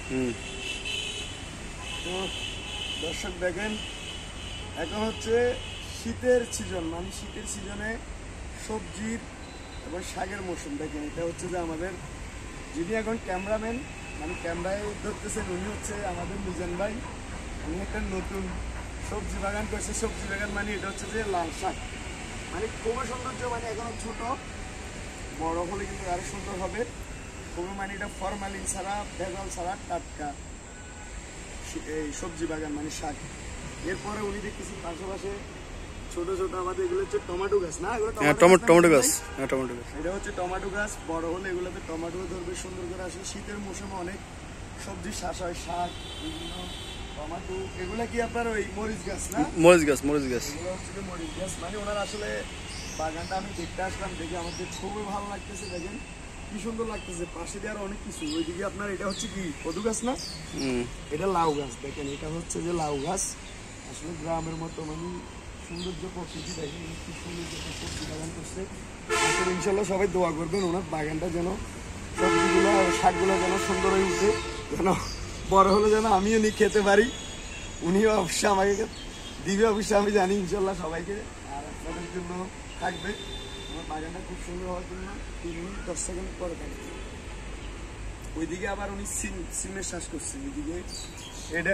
তো দর্শক দেখেন, এখন হচ্ছে শীতের সিজন, মানে শীতের সিজনে সবজির এবং শাকের মৌসুম। দেখেন এটা হচ্ছে যে আমাদের যিনি এখন ক্যামেরাম্যান, মানে ক্যামেরায় ধরতেছেন, উনি হচ্ছে আমাদের মিজান ভাই। উনি একটা নতুন সবজি বাগান করছে। সবজি বাগান মানে এটা হচ্ছে যে লাল শাক, মানে খুবই সৌন্দর্য, মানে এখনো ছোট, বড় হলে কিন্তু আরো সুন্দর হবে। খুবই মানে এটা ফরমালিন ছাড়া, ভেজাল ছাড়া টাটকা এই সবজি বাগান মানে শাক। এরপরে উনি দেখতেছি পাশাপাশি ছোট ছোট আমাদের এগুলো হচ্ছে টমেটো গাছ, না এগুলো টমেটো গাছ। এটা হচ্ছে টমেটো গাছ, বড় হলে এগুলোতে টমেটো ধরবে সুন্দর করে। আসে শীতের মৌসুমে অনেক সবজি চাষ হয়, শাক, বিভিন্ন টমেটো। এগুলা কি আপনার ওই মরিচ গাছ, না? মরিচ গাছ। এগুলো হচ্ছে যে মরিচ গাছ। মানে ওনার আসলে বাগানটা আমি দেখতে আসলাম, দেখে আমাদের খুবই ভালো লাগতেছে। দেখেন কি সুন্দর লাগতেছে, পাশে দিয়ে আরো অনেক কিছু। ওইদিকে আপনার এটা হচ্ছে কি কদু গাছ, না? এটা লাউ গাছ। দেখেন এটা হচ্ছে যে লাউ গাছ। আসলে গ্রামের মতো মানে সৌন্দর্য প্রকৃতি। দেখেন কি সুন্দর সবজি বাগান করছে। আসলে ইনশাল্লাহ সবাই দোয়া করবেন ওনার বাগানটা যেন, সবজিগুলো আর শাকগুলো যেন সুন্দর হয়ে উঠে, যেন বড় হলে যেন আমিও নিয়ে খেতে পারি। উনিও অবশ্যই আমাকে দিবে, অবশ্যই আমি জানি ইনশাল্লাহ সবাইকে। আর আপনাদের জন্য থাকবে। আমার বাগানটা খুব সুন্দর হওয়ার জন্য 3 মিনিট 10 সেকেন্ড পরে থাকবে। ওইদিকে আবার উনি সিমের চাষ করছে। ওইদিকে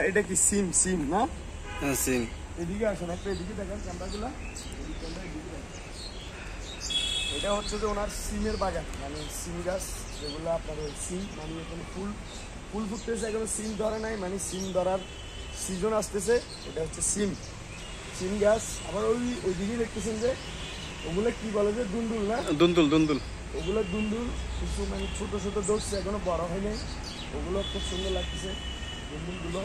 এটা কি সিম, না? হ্যাঁ, সিম। এদিকে আসেন একটা, এদিকে দেখেন ক্যামেরাগুলো। এটা হচ্ছে যে ওনার সিমের বাগান, মানে সিম গাছ, যেগুলো আপনার ওই সিম, মানে এখানে ফুল ফুটতেছে, এখনো সিম ধরে নাই, মানে সিম ধরার সিজন আসতেছে। এটা হচ্ছে সিম গাছ। আবার ওইদিকে দেখতেছেন যে ওগুলো কি বলে যে দুন্দুল, না? দুন্দুল। ওগুলো দুন্দুল কিছু মানে ছোট ছোট ধরছে, এখনো বড় হয়নি। ওগুলো খুব সুন্দর লাগতেছে দুন্দুলগুলো।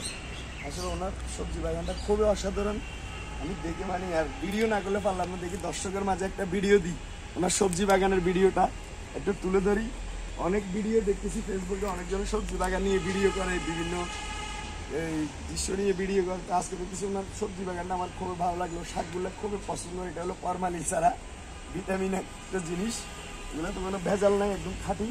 আসলে ওনার সবজি বাগানটা খুবই অসাধারণ। আমি দেখে মানে আর ভিডিও না করলে পারলাম না, দেখি দর্শকের মাঝে একটা ভিডিও দিই, ওনার সবজি বাগানের ভিডিওটা একটু তুলে ধরি। অনেক ভিডিও দেখতেছি ফেসবুকে, অনেকজন সবজি বাগান নিয়ে ভিডিও করে, বিভিন্ন এই দৃশ্য নিয়ে ভিডিও করে। আজকে দেখতেছি ওনার সবজি বাগানটা আমার খুবই ভালো লাগলো। শাকগুলো খুবই পছন্দ। এটা হলো ফরমালিন ছাড়া ভিটামিন একটা জিনিস। এগুলো তো কোনো ভেজাল নাই, একদম খাঁটি।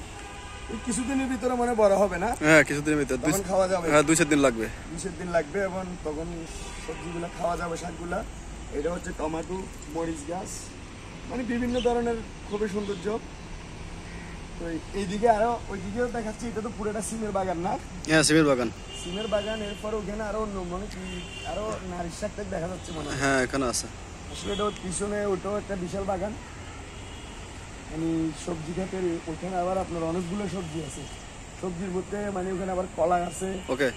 এই কিছুদিনের ভিতরে মানে বড় হবে, না? হ্যাঁ, কিছুদিনের ভিতরে খাওয়া যাবে। হ্যাঁ, 2-4 দিন লাগবে। 2-4 দিন লাগবে, এবং তখন সবজিগুলো খাওয়া যাবে, শাকগুলা। এটা হচ্ছে টমেটো, মরিচ গাছ, মানে বিভিন্ন ধরনের খুবই সৌন্দর্য। তো এইদিকে আরো ওইদিকেও দেখাচ্ছি, এটা তো পুরোটা সিমের বাগান, না? হ্যাঁ, সিমের বাগান। এরপর ওখানে আরো অন্য মানে কি আরো নারিশ শাক দেখা যাচ্ছে মনে হয়। হ্যাঁ, এখানে আছে। আসলে এটা পিছনে ওটাও একটা বিশাল বাগান, মানে সবজি ক্ষেতের। ওইখানে আবার আপনার অনেকগুলো সবজি আছে। সবজির মধ্যে মানে ওখানে আবার কলা আছে। ওকে।